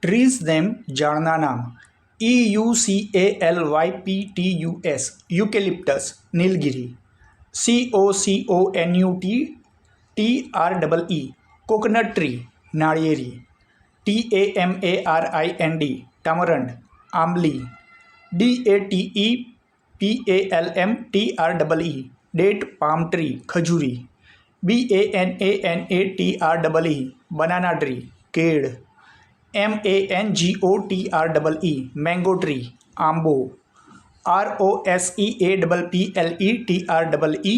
Trees name ઝાડના નામ: EUCALYPTUS eucalyptus નીલગિરી. COCONUT કોકોનટ ટ્રી નાળિયેરી. TAMARIND ટામરંડ આંબલી. DATEPALMTREE ડેટ પામ ટ્રી ખજૂરી. BANANATREE બનાના ટ્રી કેળ. MANGOTREE મેંગો ટ્રી આંબો. ROSEAPPLETREE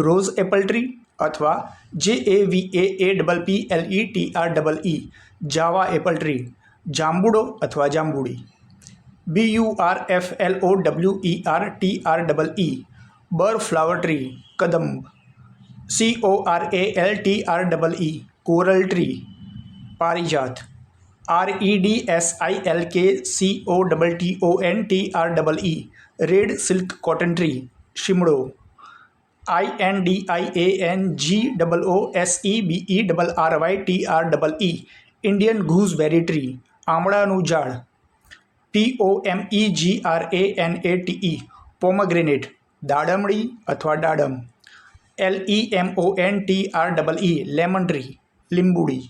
રોઝ એપલ ટ્રી અથવા JAVAAPPLETREE જાવા એપલ ટ્રી જાંબુડો અથવા જાંબુડી. BURFLOWERTREE બર ફ્લાવર ટ્રી કદંબ. CORALTREE કોરલ ટ્રી પારિજાત. REDSILKCOTTONTREE red silk cotton tree શિમળો. INDIANGOOSEBERRYTREE ઇન્ડિયન ગૂઝબેરી ટ્રી આમળાનું ઝાડ. POMEGRANATE પોમગ્રેનેટ દાડમડી અથવા દાડમ. LEMONTREE લેમન ટ્રી લીંબુડી.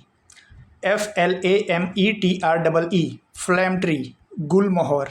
FLAMETREE ફ્લેમ ટ્રી ગુલમહોર.